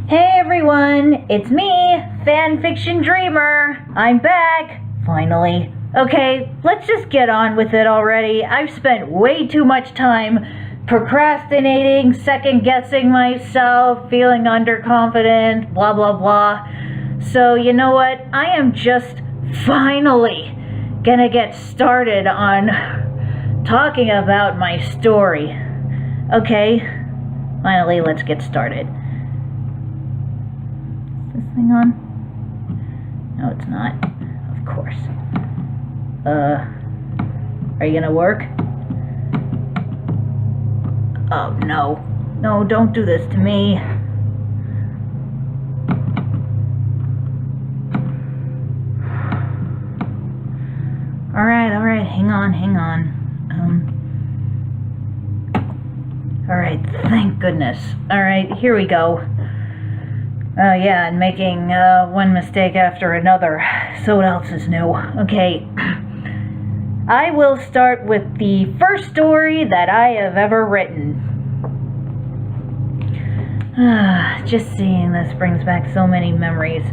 Hey everyone, it's me, Fanfiction Dreamer. I'm back, finally. Okay, let's just get on with it already. I've spent way too much time procrastinating, second-guessing myself, feeling underconfident, blah blah blah. So you know what? I am just finally gonna get started on talking about my story. Okay, finally, let's get started. This thing on? No, it's not. Of course. Are you gonna work? Oh, no. No, don't do this to me. Alright, hang on. Alright, thank goodness. Alright, here we go. Yeah, and making one mistake after another. So what else is new? Okay. I will start with the first story that I have ever written. Just seeing this brings back so many memories.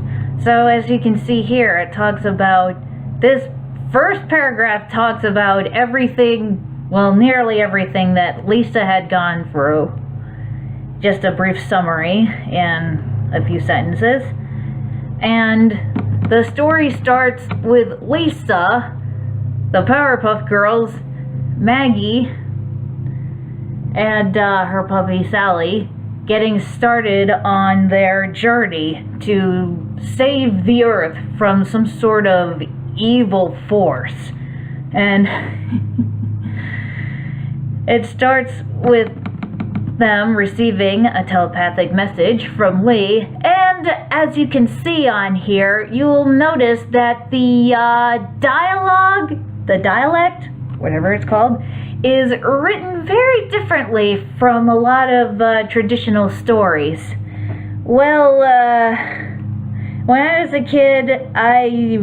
So as you can see here, it talks about, this first paragraph talks about everything, well, nearly everything that Lisa had gone through. Just a brief summary and a few sentences. And the story starts with Lisa, the Powerpuff Girls, Maggie, and her puppy Sally getting started on their journey to save the Earth from some sort of evil force. And it starts with them receiving a telepathic message from Lee, and as you can see on here, you'll notice that the dialect, whatever it's called, is written very differently from a lot of traditional stories. Well, when I was a kid, I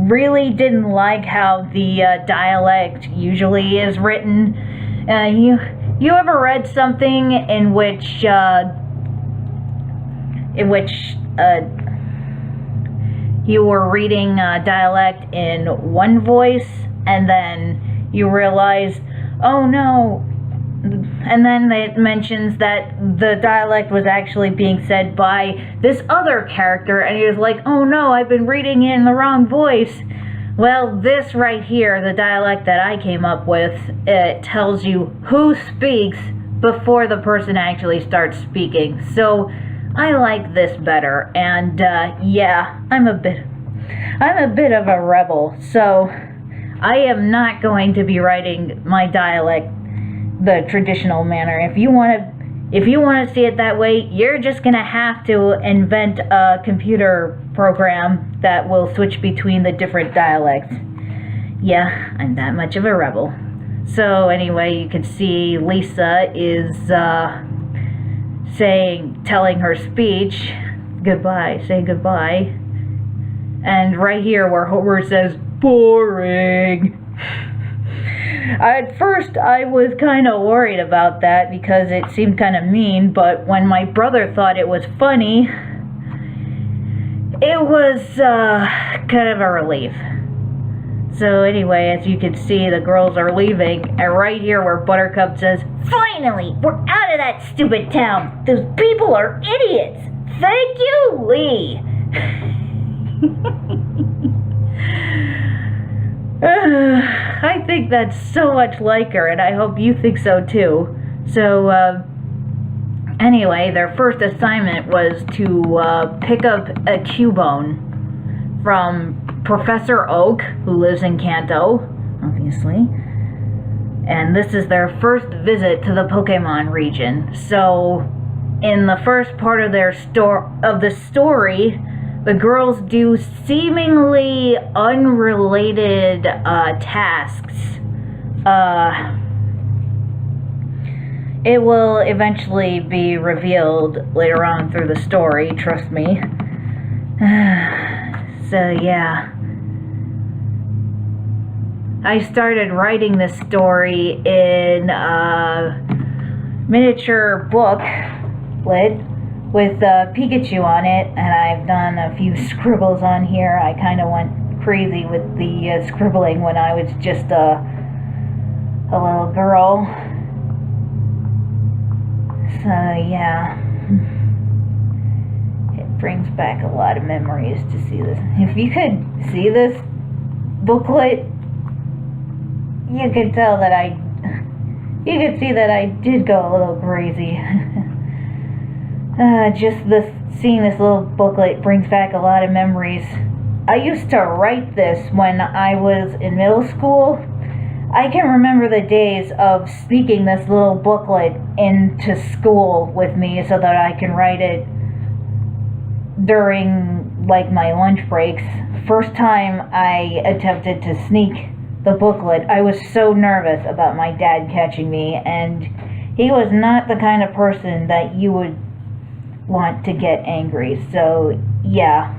really didn't like how the dialect usually is written. You ever read something in which you were reading dialect in one voice, and then you realize, oh no, and then it mentions that the dialect was actually being said by this other character, and you're like, oh no, I've been reading it in the wrong voice. Well, this right here, the dialect that I came up with, it tells you who speaks before the person actually starts speaking. So I like this better, and yeah, I'm a bit of a rebel. So I am not going to be writing my dialect the traditional manner. If you want to see it that way, you're just gonna have to invent a computer program that will switch between the different dialects. Yeah, I'm that much of a rebel. So anyway, you can see Lisa is telling her speech, goodbye, say goodbye. And right here where Homer says, boring. At first, I was kind of worried about that because it seemed kind of mean, but when my brother thought it was funny, it was kind of a relief. So anyway, as you can see, the girls are leaving, and right here where Buttercup says, finally, we're out of that stupid town. Those people are idiots. Thank you, Lee. I think that's so much like her, and I hope you think so too. So, anyway, their first assignment was to pick up a Cubone from Professor Oak, who lives in Kanto, obviously. And this is their first visit to the Pokemon region. So, in the first part of the story, the girls do seemingly unrelated tasks. It will eventually be revealed later on through the story, trust me. So yeah. I started writing this story in a miniature booklet with Pikachu on it, and I've done a few scribbles on here. I kind of went crazy with the scribbling when I was just a little girl. So yeah, it brings back a lot of memories to see this. If you could see this booklet, you could tell that you could see that I did go a little crazy. Seeing this little booklet brings back a lot of memories. I used to write this when I was in middle school. I can remember the days of sneaking this little booklet into school with me so that I can write it during like my lunch breaks. First time I attempted to sneak the booklet, I was so nervous about my dad catching me, and he was not the kind of person that you would want to get angry. So yeah.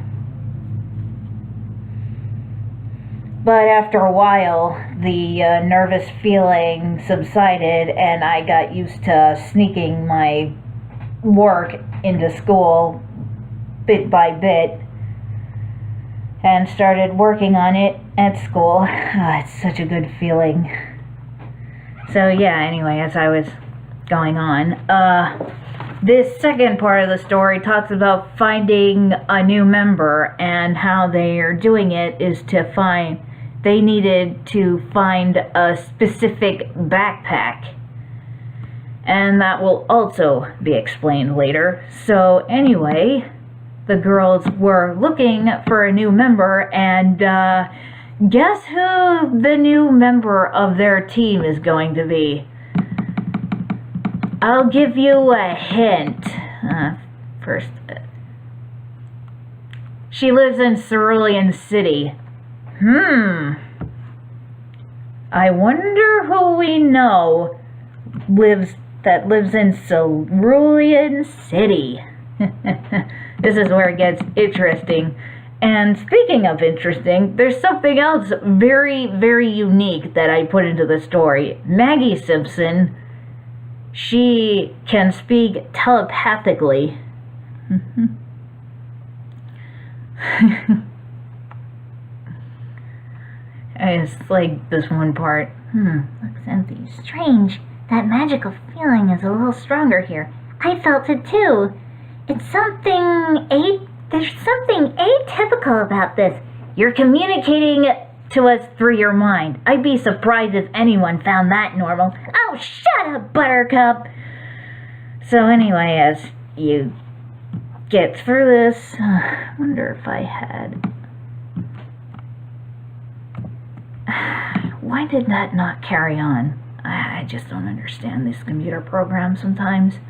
But after a while, the nervous feeling subsided, and I got used to sneaking my work into school bit by bit, and started working on it at school. It's such a good feeling. So yeah, anyway, as I was going on, this second part of the story talks about finding a new member, and how they are doing it is they needed to find a specific backpack. And that will also be explained later. So anyway, the girls were looking for a new member, and guess who the new member of their team is going to be? I'll give you a hint. First, she lives in Cerulean City. I wonder who we know lives in Cerulean City. This is where it gets interesting. And speaking of interesting, there's something else very, very unique that I put into the story. Maggie Simpson, she can speak telepathically. It's like this one part. Looks empty. Strange. That magical feeling is a little stronger here. I felt it too. There's something atypical about this. You're communicating to us through your mind. I'd be surprised if anyone found that normal. Oh, shut up, Buttercup. So anyway, as you get through this, I wonder if I had... Why did that not carry on? I just don't understand this computer program sometimes.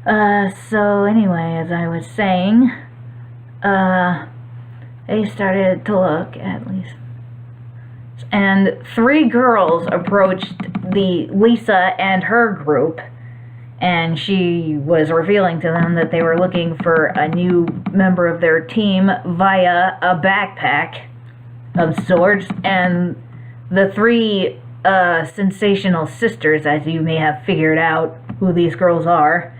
So anyway, as I was saying, they started to look, at least. And 3 girls approached Lisa and her group, and she was revealing to them that they were looking for a new member of their team via a backpack of sorts. And the 3 sensational sisters, as you may have figured out who these girls are,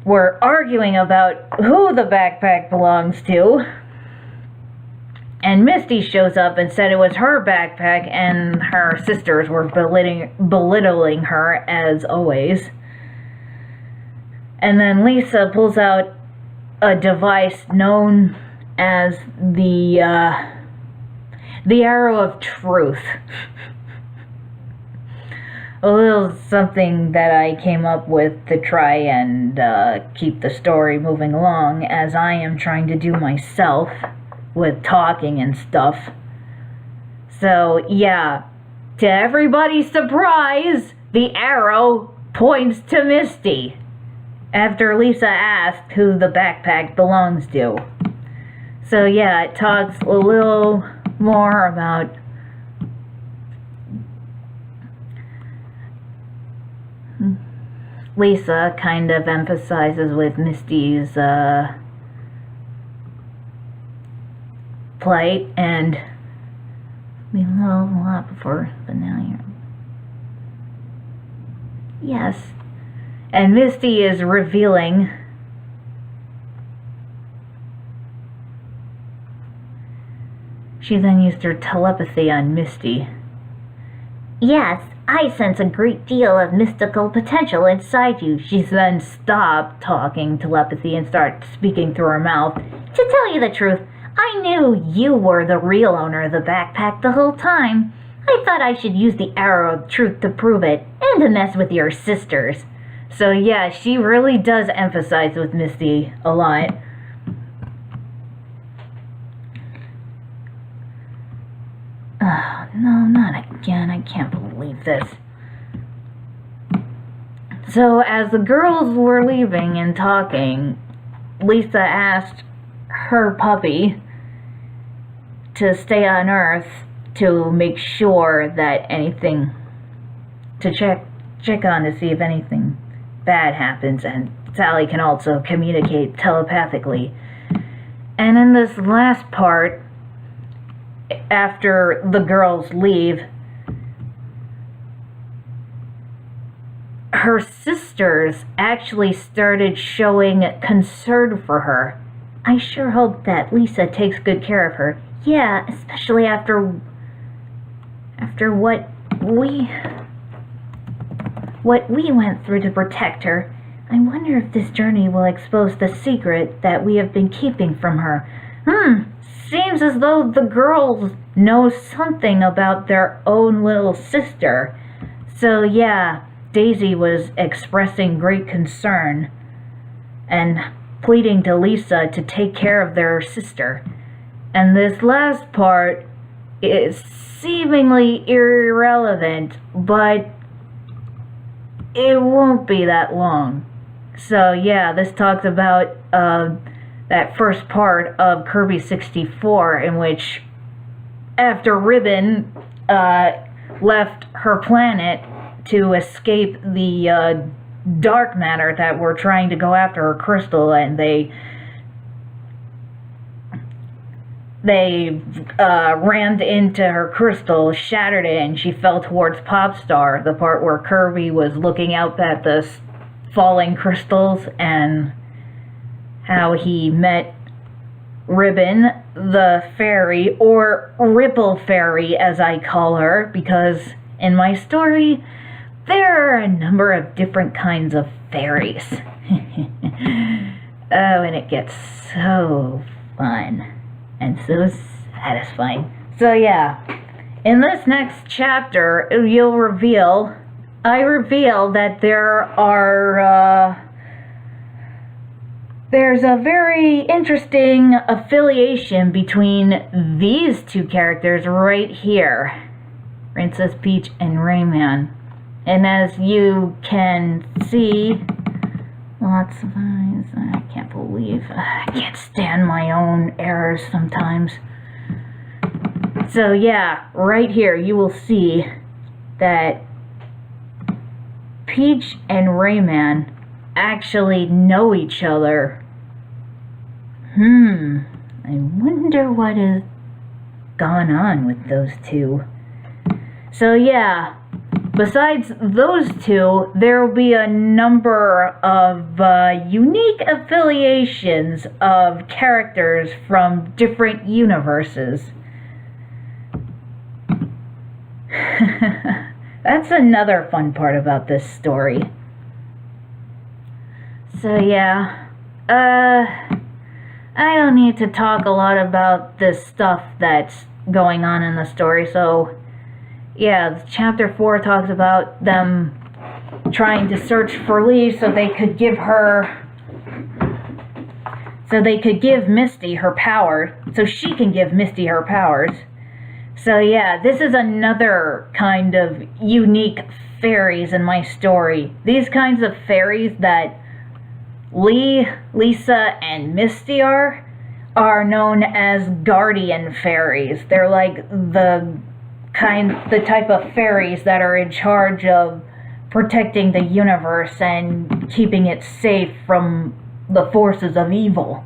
were arguing about who the backpack belongs to. And Misty shows up and said it was her backpack, and her sisters were belittling her as always. And then Lisa pulls out a device known as the Arrow of Truth. A little something that I came up with to try and keep the story moving along, as I am trying to do myself with talking and stuff. So yeah, to everybody's surprise, the arrow points to Misty, after Lisa asked who the backpack belongs to. So yeah, it talks a little more about Lisa kind of emphasizes with Misty's plight, and a lot before, but now you're... Yes. And Misty is revealing. She then used her telepathy on Misty. Yes, I sense a great deal of mystical potential inside you. She then stopped talking telepathy and started speaking through her mouth. To tell you the truth, I knew you were the real owner of the backpack the whole time. I thought I should use the arrow of truth to prove it, and to mess with your sisters. So yeah, she really does emphasize with Misty a lot. Oh, no, not again. I can't believe this. So as the girls were leaving and talking, Lisa asked her puppy to stay on Earth to make sure that anything, to check on to see if anything bad happens, and Sally can also communicate telepathically. And in this last part, after the girls leave, her sisters actually started showing concern for her. I sure hope that Lisa takes good care of her. Yeah, especially after what we went through to protect her. I wonder if this journey will expose the secret that we have been keeping from her. Seems as though the girls know something about their own little sister. So yeah, Daisy was expressing great concern and pleading to Lisa to take care of their sister. And this last part is seemingly irrelevant, but it won't be that long. So yeah, this talks about that first part of Kirby 64, in which after Ribbon left her planet to escape the dark matter that were trying to go after her crystal, and they rammed into her crystal, shattered it, and she fell towards Popstar, the part where Kirby was looking out at the falling crystals, and how he met Ribbon, the fairy, or Ripple Fairy as I call her, because in my story there are a number of different kinds of fairies. Oh, and it gets so fun and so satisfying. So yeah, in this next chapter I reveal that there's a very interesting affiliation between these two characters right here, Princess Peach and Rayman. And as you can see, lots of eyes. I can't believe, I can't stand my own errors sometimes. So yeah, right here you will see that Peach and Rayman actually know each other. I wonder what has gone on with those two. So yeah, besides those two, there will be a number of unique affiliations of characters from different universes. That's another fun part about this story. So yeah, I don't need to talk a lot about this stuff that's going on in the story, so yeah, chapter 4 talks about them trying to search for Lee so they could give Misty her power, so she can give Misty her powers. So yeah, this is another kind of unique fairies in my story. These kinds of fairies that Lee, Lisa, and Misty are known as guardian fairies. They're like the type of fairies that are in charge of protecting the universe and keeping it safe from the forces of evil.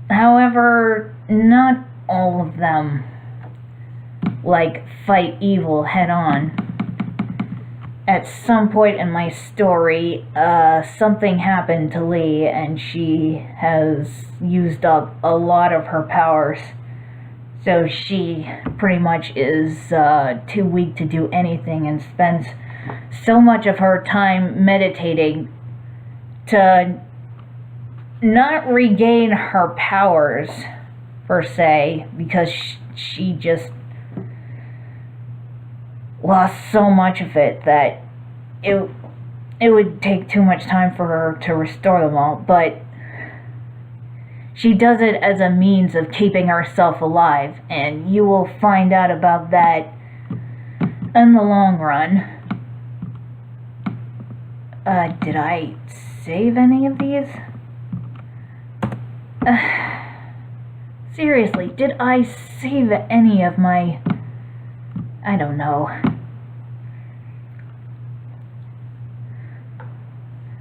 However, not all of them fight evil head on. at some point in my story, something happened to Lee, and she has used up a lot of her powers. So she pretty much is too weak to do anything and spends so much of her time meditating to not regain her powers, per se, because she just lost so much of it that it would take too much time for her to restore them all. But she does it as a means of keeping herself alive, and you will find out about that in the long run. Did I save any of these? Seriously, did I save any of my... I don't know.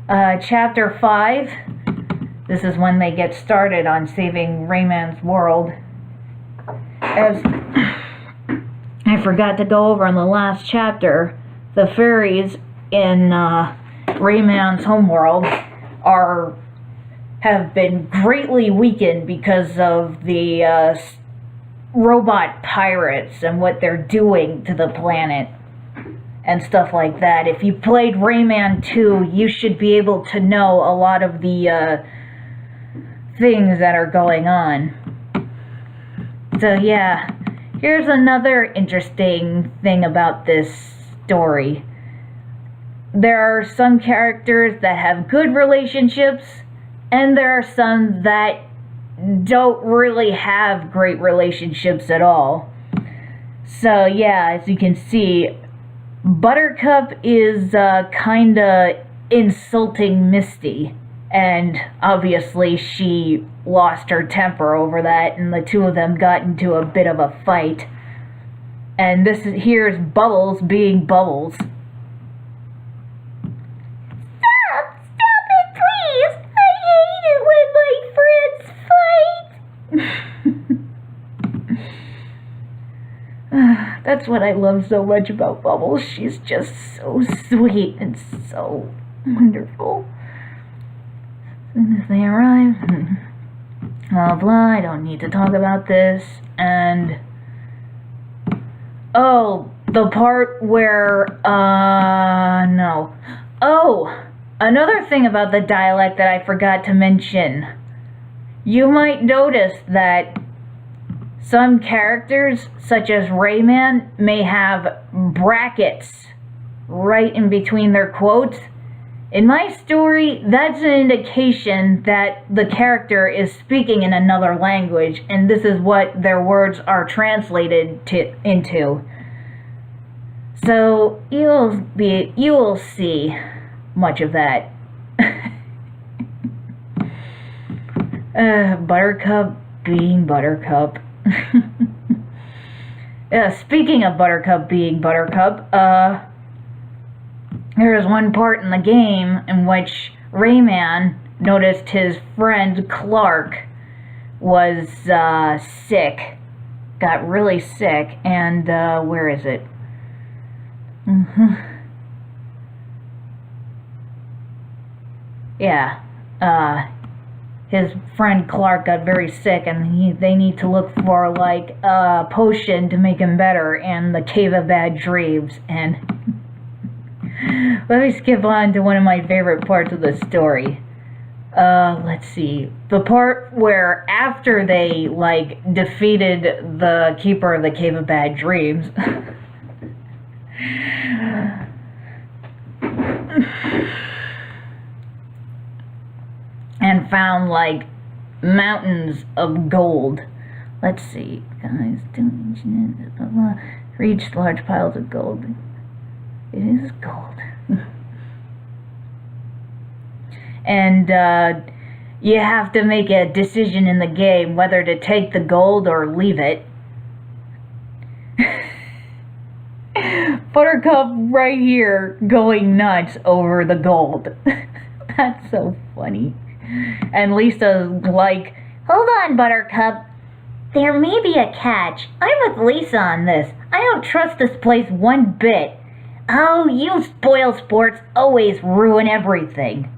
Chapter 5. This is when they get started on saving Rayman's world. As I forgot to go over in the last chapter, the fairies in Rayman's homeworld have been greatly weakened because of the robot pirates and what they're doing to the planet and stuff like that. If you played Rayman 2, you should be able to know a lot of the things that are going on. So yeah, here's another interesting thing about this story. There are some characters that have good relationships, and there are some that don't really have great relationships at all. So yeah, as you can see, Buttercup is kinda insulting Misty, and obviously she lost her temper over that, and the two of them got into a bit of a fight. And here's Bubbles being Bubbles. Stop it, please! I hate it when my friends fight! That's what I love so much about Bubbles. She's just so sweet and so wonderful. As soon as they arrive, blah blah, I don't need to talk about this. And oh, the part where no. Oh, another thing about the dialect that I forgot to mention. You might notice that some characters, such as Rayman, may have brackets right in between their quotes. In my story, that's an indication that the character is speaking in another language, and this is what their words are translated into. So you will see much of that. Buttercup being Buttercup. Speaking of Buttercup being Buttercup, there is one part in the game in which Rayman noticed his friend Clark was sick, got really sick, and where is it? Yeah, his friend Clark got very sick, and they need to look for like a potion to make him better in the Cave of Bad Dreams. And let me skip on to one of my favorite parts of the story. Let's see, the part where after they like defeated the keeper of the Cave of Bad Dreams. And found like mountains of gold. Let's see, guys, reached large piles of gold. It is gold. And you have to make a decision in the game whether to take the gold or leave it. Buttercup right here going nuts over the gold. That's so funny. And Lisa's like, Hold on, Buttercup. There may be a catch. I'm with Lisa on this. I don't trust this place one bit. Oh, you spoil sports always ruin everything.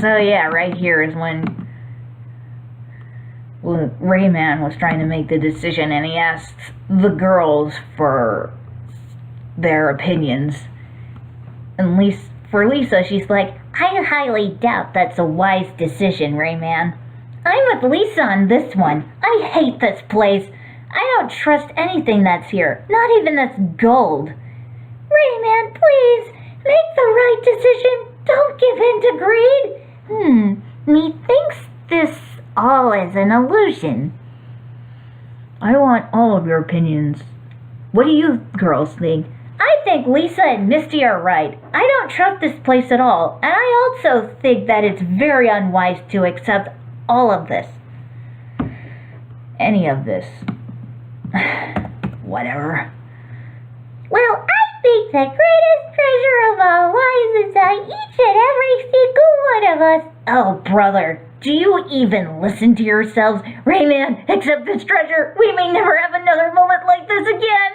So yeah, right here is when Rayman was trying to make the decision, and he asked the girls for their opinions. And for Lisa, she's like, I highly doubt that's a wise decision, Rayman. I'm with Lisa on this one. I hate this place. I don't trust anything that's here, not even this gold. Rayman, please, make the right decision. Don't give in to greed. Methinks this all is an illusion. I want all of your opinions. What do you girls think? I think Lisa and Misty are right. I don't trust this place at all, and I also think that it's very unwise to accept all of this. Any of this. Whatever. Well, I think the greatest treasure of all lies inside each and every single one of us. Oh, brother, do you even listen to yourselves? Rayman, accept this treasure. We may never have another moment like this again.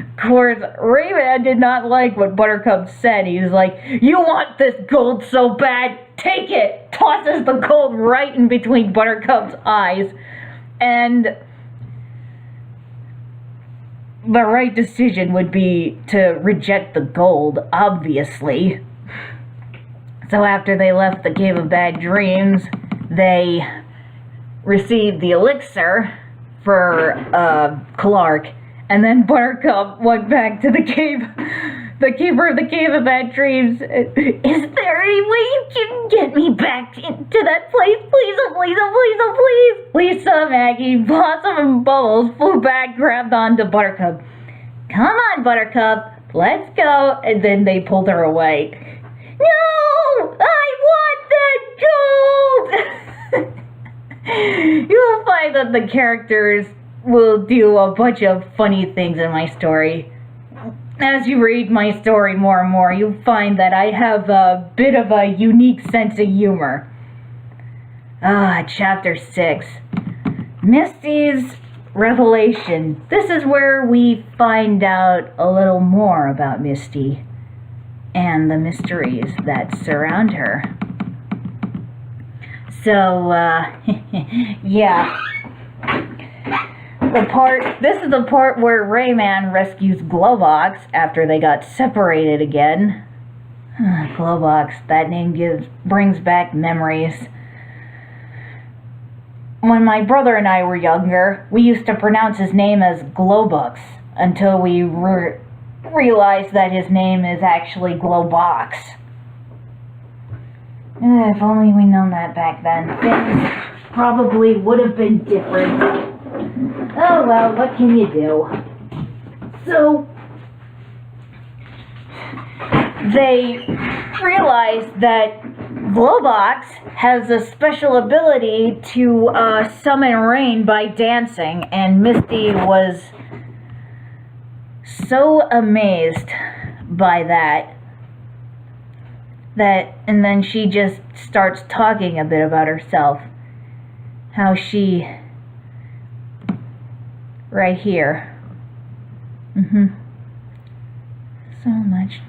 Of course, Rayman did not like what Buttercup said. He was like, you want this gold so bad? Take it! Tosses the gold right in between Buttercup's eyes. And the right decision would be to reject the gold, obviously. So after they left the Cave of Bad Dreams, they received the elixir for Clark, and then Buttercup went back to the cave. The keeper of the Cave of Bad Dreams. Is there any way you can get me back into that place? Please, oh please, oh please, oh please. Lisa, Maggie, Blossom, and Bubbles flew back, grabbed onto Buttercup. Come on, Buttercup, let's go. And then they pulled her away. No! I want that gold! You'll find that the characters will do a bunch of funny things in my story. As you read my story more and more, you'll find that I have a bit of a unique sense of humor. Chapter 6. Misty's Revelation. This is where we find out a little more about Misty and the mysteries that surround her. So, yeah. This is the part where Rayman rescues Globox after they got separated again. Globox, that name brings back memories. When my brother and I were younger, we used to pronounce his name as Globux until we realized that his name is actually Globox. If only we'd known that back then, things probably would have been different. Oh well, what can you do? So, they realized that Globox has a special ability to summon rain by dancing, and Misty was so amazed by that, and then she just starts talking a bit about herself. How she, right here, so much,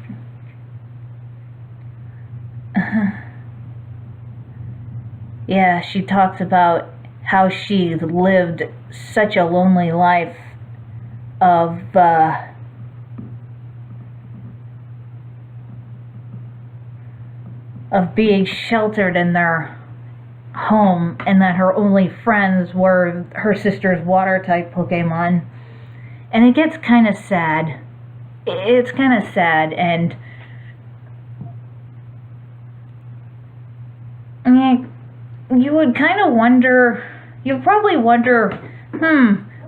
yeah, she talks about how she lived such a lonely life of being sheltered in their home, and that her only friends were her sister's water type Pokemon. And it gets kind of sad. It's kind of sad, and I mean, you would kind of wonder, you'd probably wonder,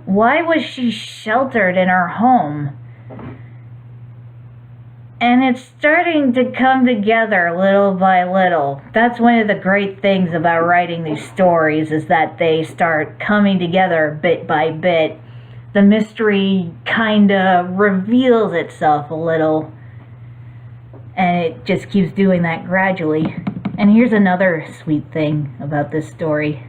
why was she sheltered in her home? And it's starting to come together little by little. That's one of the great things about writing these stories, is that they start coming together bit by bit. The mystery kind of reveals itself a little, and it just keeps doing that gradually. And here's another sweet thing about this story.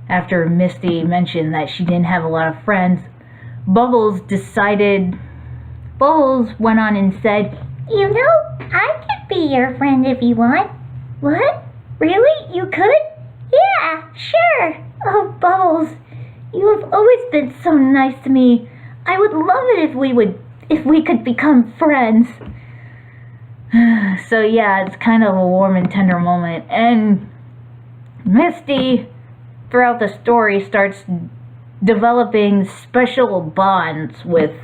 After Misty mentioned that she didn't have a lot of friends, Bubbles went on and said, You know, I could be your friend if you want. What? Really? You could? Yeah, sure. Oh, Bubbles, you have always been so nice to me. I would love it if we could become friends. So yeah, it's kind of a warm and tender moment. And Misty, throughout the story, starts developing special bonds with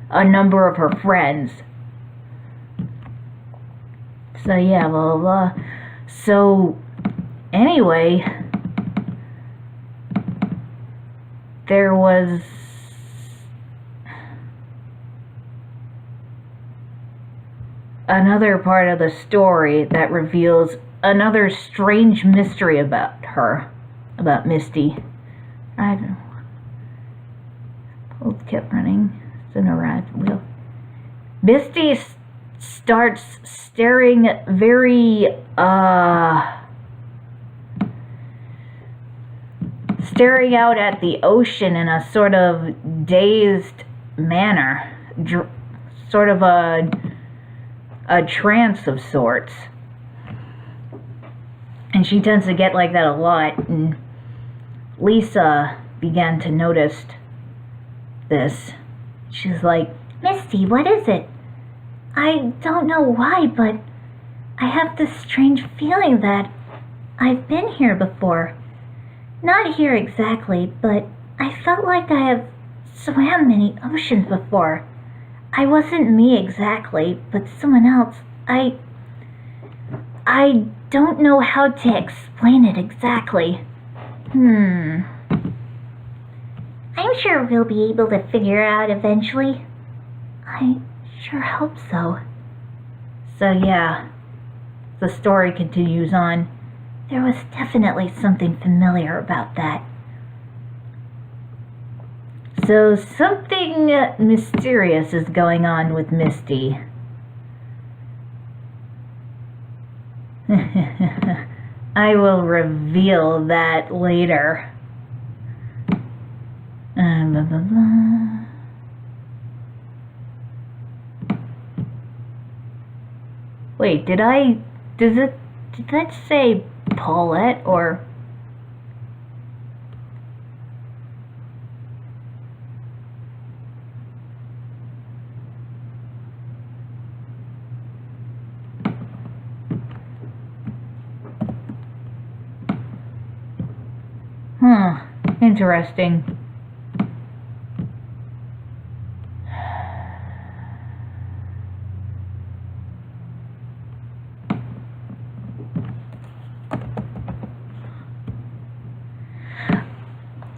a number of her friends. So yeah, blah, blah, blah. So, anyway, there was another part of the story that reveals another strange mystery about her, about Misty. I don't know. Both kept running. It's an arrived wheel. Misty starts staring staring out at the ocean in a sort of dazed manner, sort of a trance of sorts. And she tends to get like that a lot, and Lisa began to notice this. She's like, Misty, what is it? I don't know why, but I have this strange feeling that I've been here before. Not here exactly, but I felt like I have swam many oceans before. I wasn't me exactly, but someone else. I don't know how to explain it exactly. I'm sure we'll be able to figure it out eventually. I sure hope so. So yeah, the story continues on. There was definitely something familiar about that. So something mysterious is going on with Misty. I will reveal that later. Blah, blah, blah. Wait, did that say Paulette or? Interesting.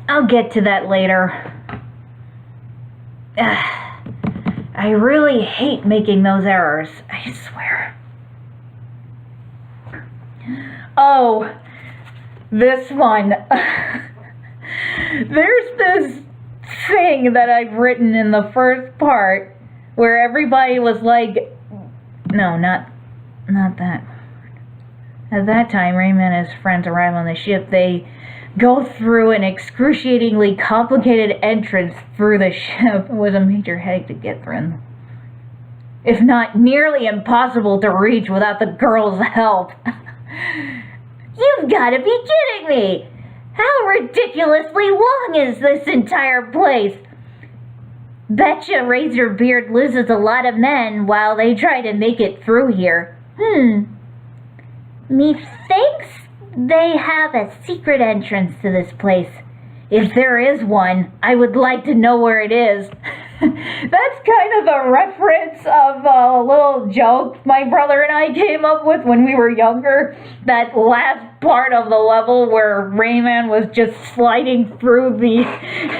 I'll get to that later. I really hate making those errors, I swear. Oh, this one. There's this thing that I've written in the first part where everybody was like, no, not that. At that time, Rayman and his friends arrive on the ship. They go through an excruciatingly complicated entrance through the ship. It was a major headache to get through, if not nearly impossible to reach without the girl's help. You've got to be kidding me! How ridiculously long is this entire place? Betcha Razorbeard loses a lot of men while they try to make it through here. Methinks they have a secret entrance to this place. If there is one, I would like to know where it is. That's kind of the reference of a little joke my brother and I came up with when we were younger. That last part of the level where Rayman was just sliding through the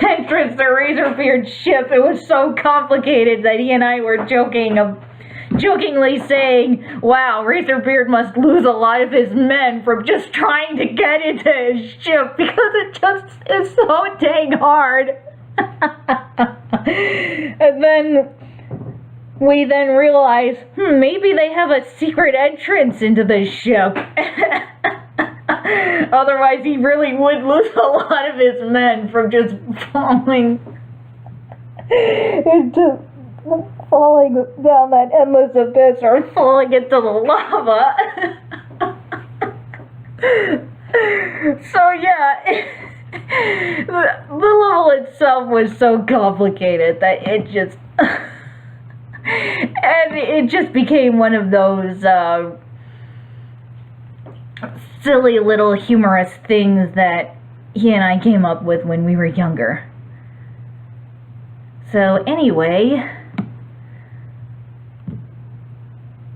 entrance to Razorbeard's ship. It was so complicated that he and I were jokingly saying, wow, Razorbeard must lose a lot of his men from just trying to get into his ship because it just is so dang hard. And then we realize, maybe they have a secret entrance into the ship. Otherwise, he really would lose a lot of his men from just falling. into falling down that endless abyss or falling into the lava. So yeah, the level itself was so complicated that it just and it just became one of those silly little humorous things that he and I came up with when we were younger. So anyway,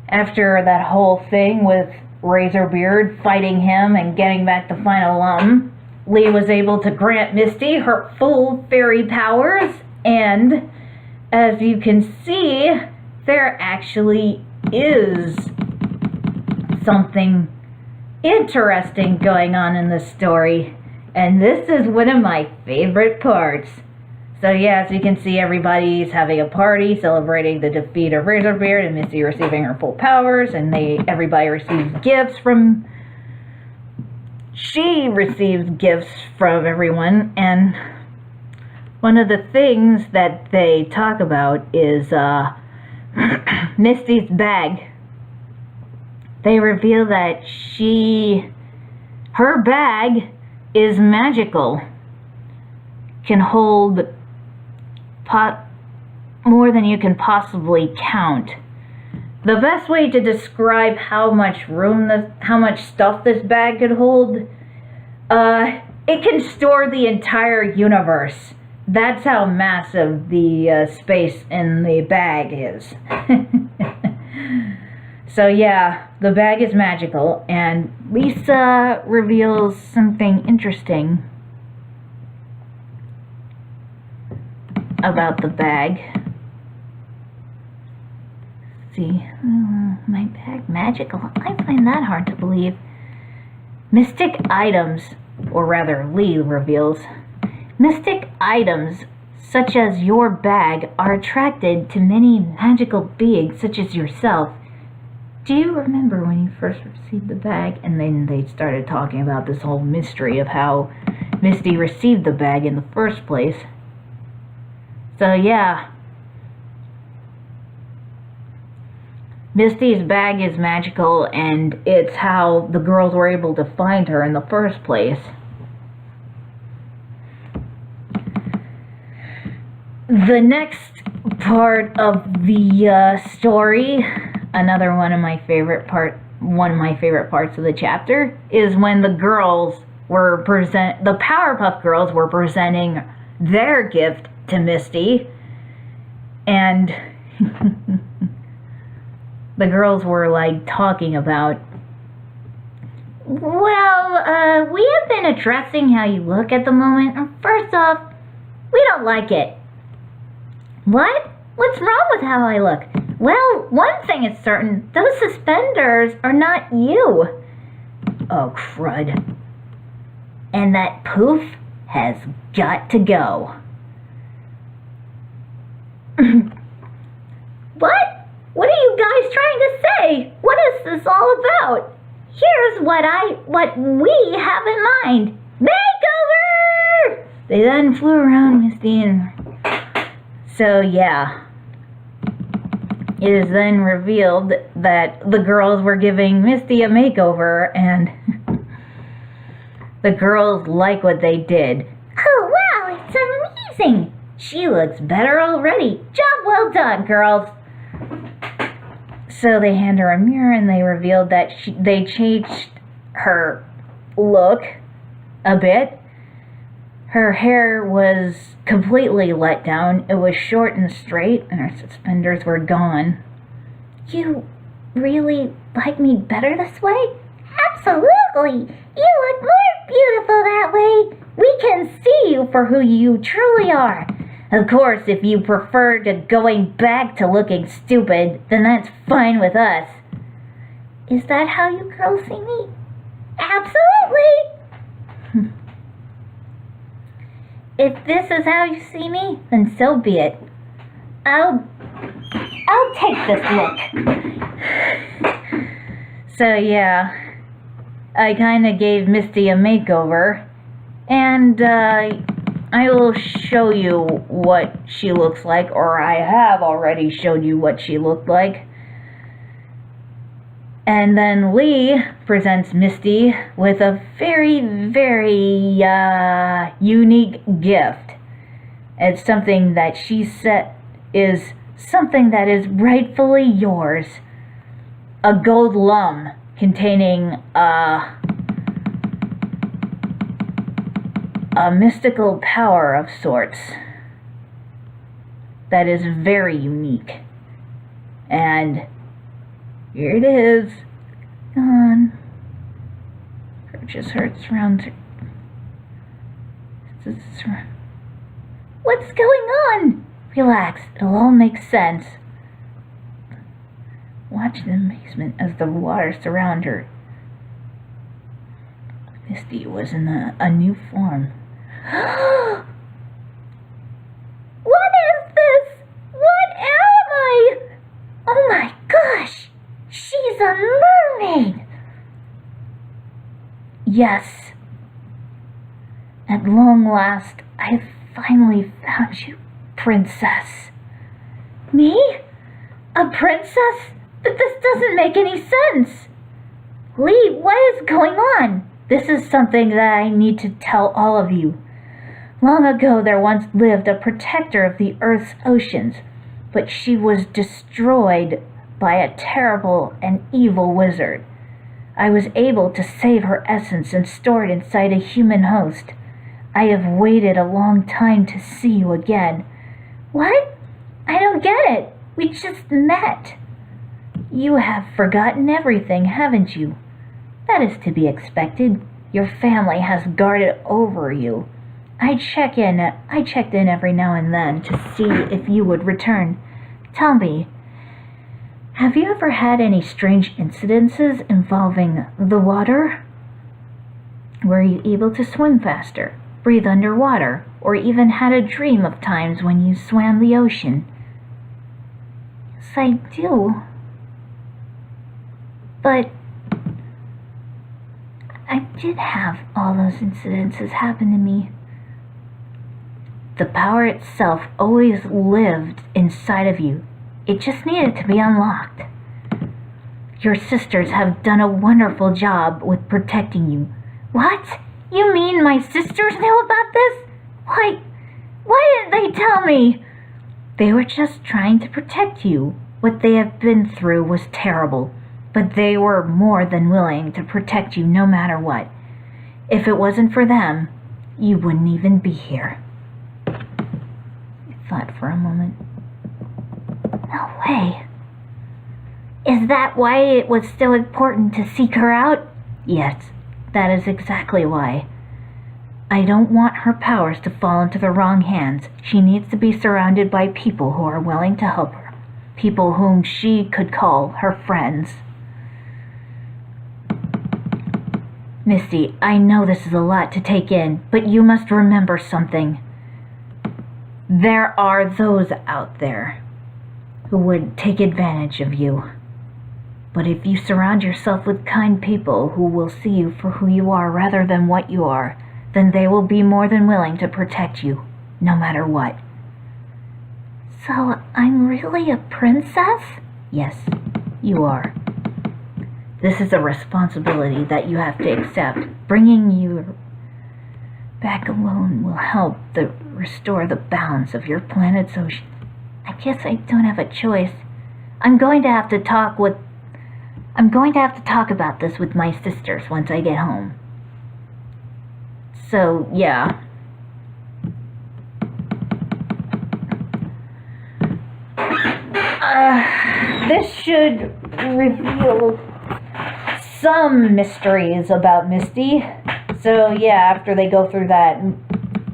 after that whole thing with Razorbeard fighting him and getting back the final Lee was able to grant Misty her full fairy powers, and as you can see, there actually is something interesting going on in this story, and this is one of my favorite parts. So yeah, as you can see, everybody's having a party celebrating the defeat of Razorbeard and Misty receiving her full powers, and everybody receives gifts from... She receives gifts from everyone, and one of the things that they talk about is Misty's bag. They reveal that her bag is magical, can hold more than you can possibly count. The best way to describe how much stuff this bag could hold, it can store the entire universe. That's how massive the space in the bag is. So yeah, the bag is magical, and Lisa reveals something interesting about the bag. See, my bag magical. I find that hard to believe. Mystic items, or rather Lee reveals, mystic items such as your bag are attracted to many magical beings such as yourself. Do you remember when you first received the bag? And then they started talking about this whole mystery of how Misty received the bag in the first place. So yeah, Misty's bag is magical, and it's how the girls were able to find her in the first place. The next part of the story, another one of my favorite parts of the chapter, is when the Powerpuff Girls were presenting their gift to Misty, and the girls were like talking about, well, we have been addressing how you look at the moment, and first off, we don't like it. What? What's wrong with how I look? Well, one thing is certain, those suspenders are not you. Oh, crud. And that poof has got to go. What? What are you guys trying to say? What is this all about? Here's what we have in mind. Makeover! They then flew around Misty, and so yeah. It is then revealed that the girls were giving Misty a makeover, and the girls like what they did. Oh wow, it's amazing! She looks better already. Job well done, girls. So they hand her a mirror, and they revealed that they changed her look a bit. Her hair was completely let down. It was short and straight, and her suspenders were gone. You really like me better this way? Absolutely! You look more beautiful that way. We can see you for who you truly are. Of course, if you prefer to going back to looking stupid, then that's fine with us. Is that how you girls see me? Absolutely! If this is how you see me, then so be it. I'll take this look. So yeah, I kinda gave Misty a makeover, and I will show you what she looks like, or I have already showed you what she looked like. And then Lee presents Misty with a very, very unique gift. It's something that she said is something that is rightfully yours. A gold lum containing a mystical power of sorts that is very unique. And here it is. Gone. Purchase her surrounds her. What's going on? Relax, it'll all make sense. Watch in amazement as the waters surround her. Misty was in a new form. What is this? What am I? Oh my gosh! She's a mermaid! Yes. At long last, I've finally found you, princess. Me? A princess? But this doesn't make any sense. Lee, what is going on? This is something that I need to tell all of you. Long ago, there once lived a protector of the Earth's oceans, but she was destroyed by a terrible and evil wizard. I was able to save her essence and store it inside a human host. I have waited a long time to see you again. What? I don't get it. We just met. You have forgotten everything, haven't you? That is to be expected. Your family has guarded over you. I checked in every now and then to see if you would return. Tell me, have you ever had any strange incidences involving the water? Were you able to swim faster, breathe underwater, or even had a dream of times when you swam the ocean? Yes, I do. But I did have all those incidences happen to me. The power itself always lived inside of you. It just needed to be unlocked. Your sisters have done a wonderful job with protecting you. What? You mean my sisters knew about this? Why didn't they tell me? They were just trying to protect you. What they have been through was terrible, but they were more than willing to protect you no matter what. If it wasn't for them, you wouldn't even be here. I thought for a moment. No way. Is that why it was so important to seek her out? Yes, that is exactly why. I don't want her powers to fall into the wrong hands. She needs to be surrounded by people who are willing to help her. People whom she could call her friends. Misty, I know this is a lot to take in, but you must remember something. There are those out there who would take advantage of you. But if you surround yourself with kind people who will see you for who you are rather than what you are, then they will be more than willing to protect you, no matter what. So, I'm really a princess? Yes, you are. This is a responsibility that you have to accept. Bringing you back alone will help restore the balance of your planet's ocean. I guess I don't have a choice. I'm going to have to talk about this with my sisters once I get home. So, yeah. This should reveal some mysteries about Misty. So, yeah, after they go through that,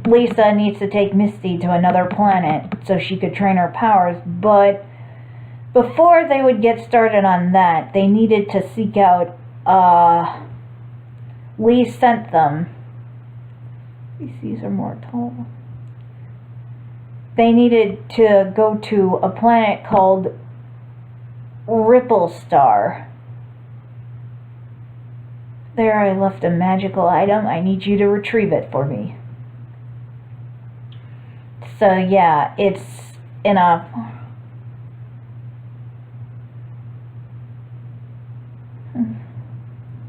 Lisa needs to take Misty to another planet so she could train her powers, but before they would get started on that, they needed to seek out, Lee sent them. These are mortal. They needed to go to a planet called Ripple Star. There I left a magical item. I need you to retrieve it for me. So yeah, it's in a...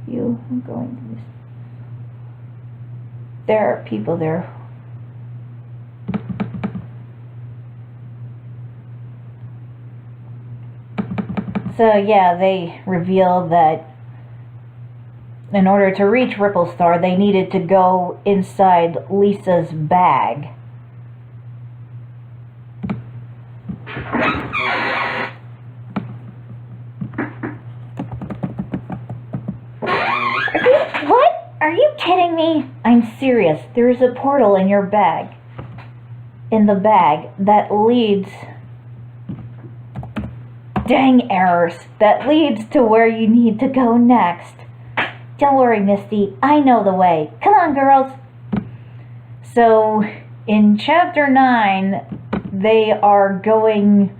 You going to this? There are people there. So yeah, they revealed that in order to reach Ripple Star, they needed to go inside Lisa's bag. What? Are you kidding me? I'm serious. There's a portal in your bag. In the bag that leads... Dang errors. That leads to where you need to go next. Don't worry, Misty. I know the way. Come on, girls. So, in Chapter 9, they are going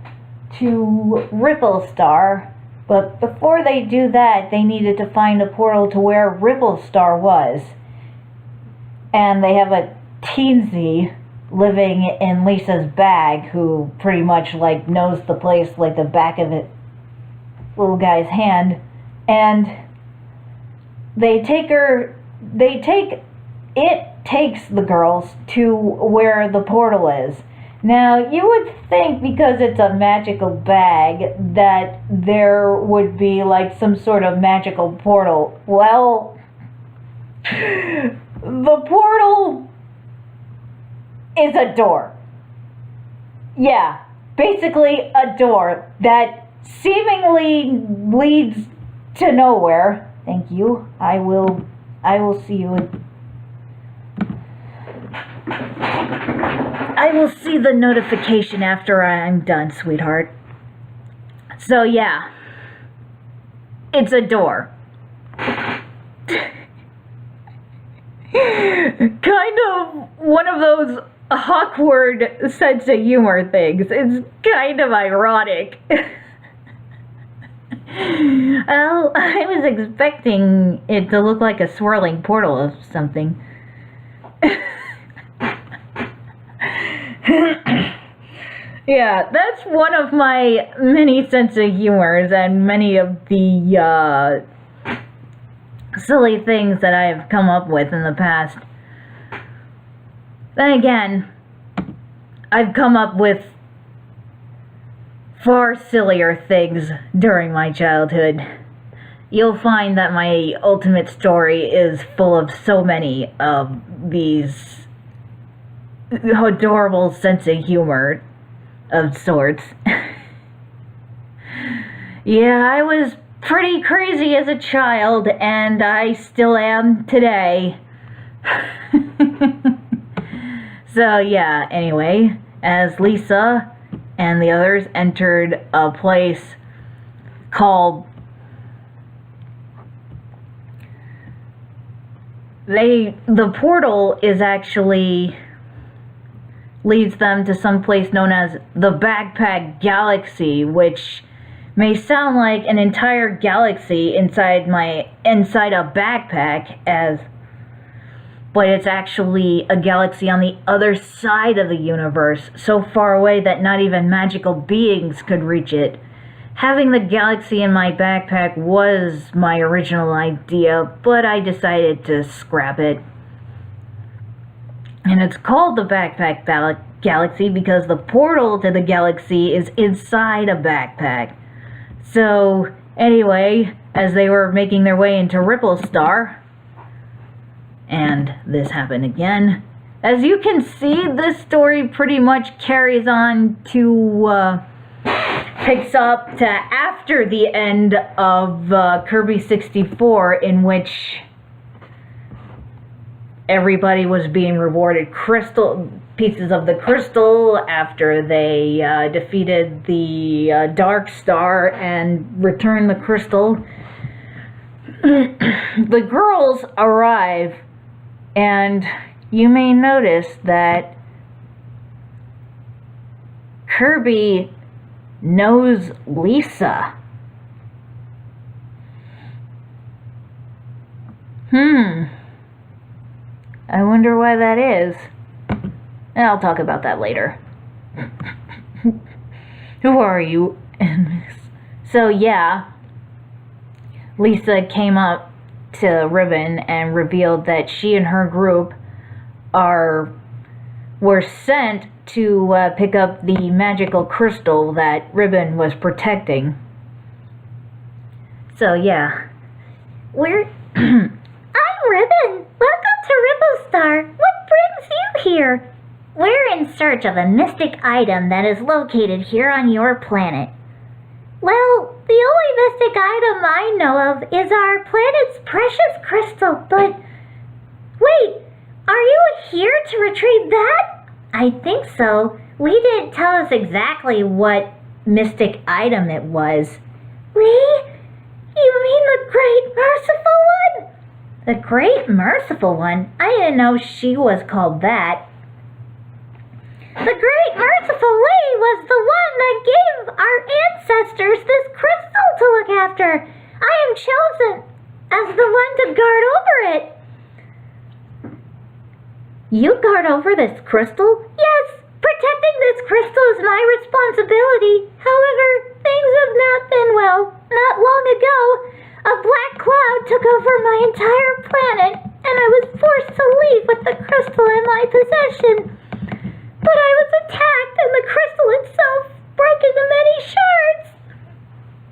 to Ripple Star. But before they do that, they needed to find a portal to where Ripple Star was. And they have a teensy living in Lisa's bag who pretty much like knows the place like the back of it little guy's hand. And it takes the girls to where the portal is. Now, you would think because it's a magical bag that there would be like some sort of magical portal. Well, the portal is a door. Yeah, basically a door that seemingly leads to nowhere. Thank you. I will see you. I will see the notification after I'm done, sweetheart. So yeah, it's a door. Kind of one of those awkward sense of humor things. It's kind of ironic. Well, I was expecting it to look like a swirling portal of something. Yeah, that's one of my many sense of humors and many of the silly things that I've come up with in the past. Then again, I've come up with far sillier things during my childhood. You'll find that my ultimate story is full of so many of these adorable sense of humor of sorts. Yeah, I was pretty crazy as a child, and I still am today. So yeah, anyway, as Lisa and the others entered a place called... The portal is actually... leads them to some place known as the Backpack Galaxy, which may sound like an entire galaxy inside a backpack, but it's actually a galaxy on the other side of the universe, so far away that not even magical beings could reach it. Having the galaxy in my backpack was my original idea, but I decided to scrap it. And it's called the Backpack Galaxy because the portal to the galaxy is inside a backpack. So, anyway, as they were making their way into Ripple Star, and this happened again, as you can see, this story pretty much carries on to, picks up to after the end of Kirby 64, in which everybody was being rewarded pieces of the crystal after they defeated the Dark Star and returned the crystal. The girls arrive, and you may notice that Kirby knows Lisa. I wonder why that is. And I'll talk about that later. Who are you? So yeah, Lisa came up to Ribbon and revealed that she and her group were sent to pick up the magical crystal that Ribbon was protecting. So yeah, I'm Ribbon. Welcome to Ribblestar. What brings you here? We're in search of a mystic item that is located here on your planet. Well, the only mystic item I know of is our planet's precious crystal, but... Wait, are you here to retrieve that? I think so. Lee didn't tell us exactly what mystic item it was. Lee? You mean the Great Merciful One? The Great Merciful One? I didn't know she was called that. The Great Merciful Lee was the one that gave our ancestors this crystal to look after. I am chosen as the one to guard over it. You guard over this crystal? Yes, protecting this crystal is my responsibility. However, things have not been well. Not long ago, a black cloud took over my entire planet, and I was forced to leave with the crystal in my possession. But I was attacked, and the crystal itself broke into many shards.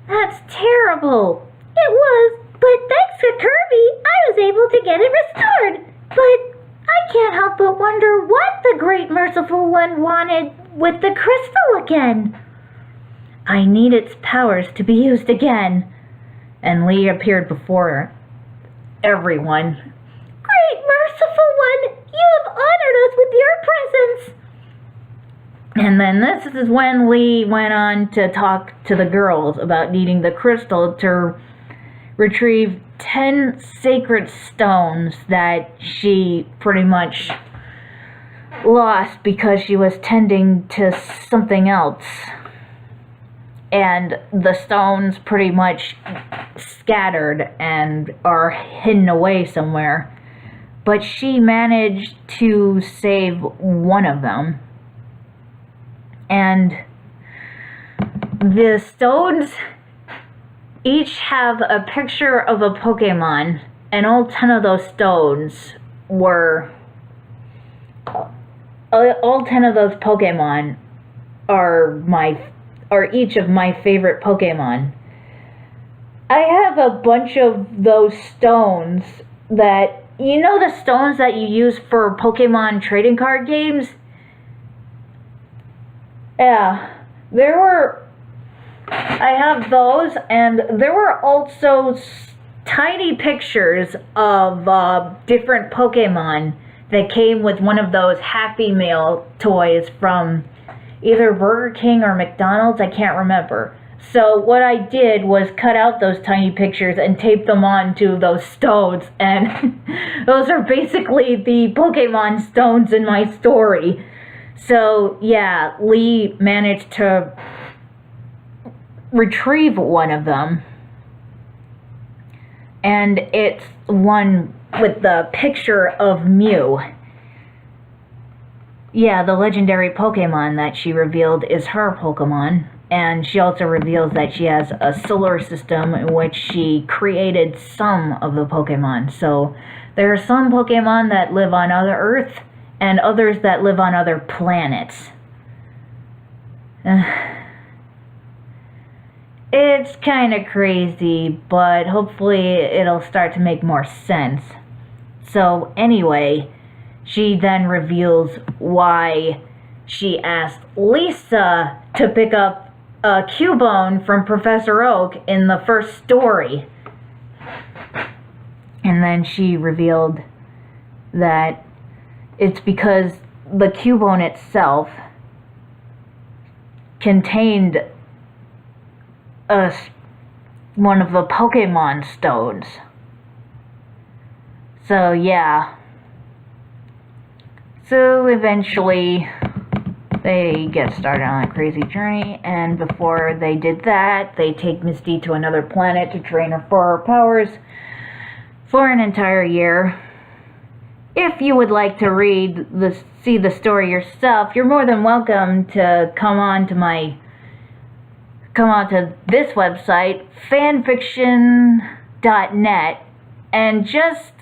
That's terrible. It was, but thanks to Kirby, I was able to get it restored. But I can't help but wonder what the Great Merciful One wanted with the crystal again. I need its powers to be used again. And Lee appeared before everyone. Great Merciful One, you have honored us with your presence. And then this is when Lee went on to talk to the girls about needing the crystal to retrieve 10 sacred stones that she pretty much lost because she was tending to something else. And the stones pretty much scattered and are hidden away somewhere. But she managed to save one of them. And the stones each have a picture of a Pokemon, and all 10 of those stones were... all 10 of those Pokemon are each of my favorite Pokemon. I have a bunch of those stones that... You know the stones that you use for Pokemon trading card games? Yeah, I have those, and there were also tiny pictures of different Pokemon that came with one of those Happy Meal toys from either Burger King or McDonald's, I can't remember. So what I did was cut out those tiny pictures and tape them onto those stones, and those are basically the Pokemon stones in my story. So, yeah, Lee managed to retrieve one of them. And it's one with the picture of Mew. Yeah, the legendary Pokemon that she revealed is her Pokemon. And she also reveals that she has a solar system in which she created some of the Pokemon. So, there are some Pokemon that live on other Earth, and others that live on other planets. It's kind of crazy, but hopefully it'll start to make more sense. So anyway, she then reveals why she asked Lisa to pick up a Cubone from Professor Oak in the first story. And then she revealed that it's because the Cubone itself contained one of the Pokemon stones. So yeah. So eventually they get started on a crazy journey, and before they did that, they take Misty to another planet to train her for her powers for an entire year. if you would like to see the story yourself, you're more than welcome to come on to this website, fanfiction.net, and just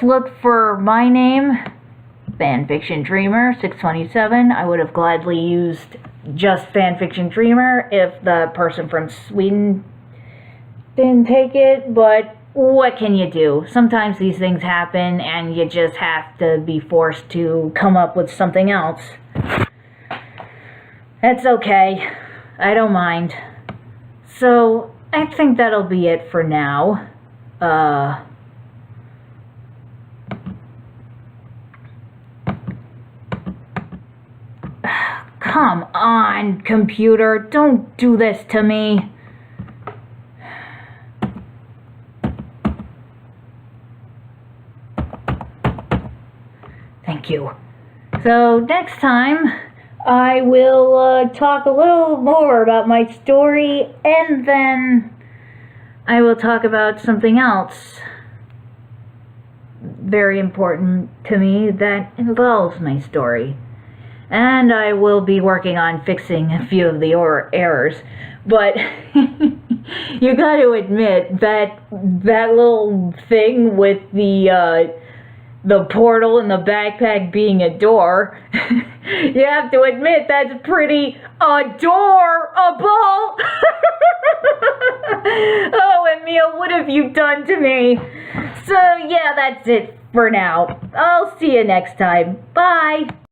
look for my name, Fanfiction Dreamer 627. I would have gladly used just Fanfiction Dreamer if the person from Sweden didn't take it, but what can you do? Sometimes these things happen and you just have to be forced to come up with something else. That's okay. I don't mind. So, I think that'll be it for now. Come on, computer. Don't do this to me. Thank you. So, next time, I will talk a little more about my story, and then I will talk about something else very important to me that involves my story. And I will be working on fixing a few of the errors. But you got to admit that little thing with the portal and the backpack being a door, you have to admit that's pretty adorable. Oh, Emil, what have you done to me? So, yeah, that's it for now. I'll see you next time. Bye.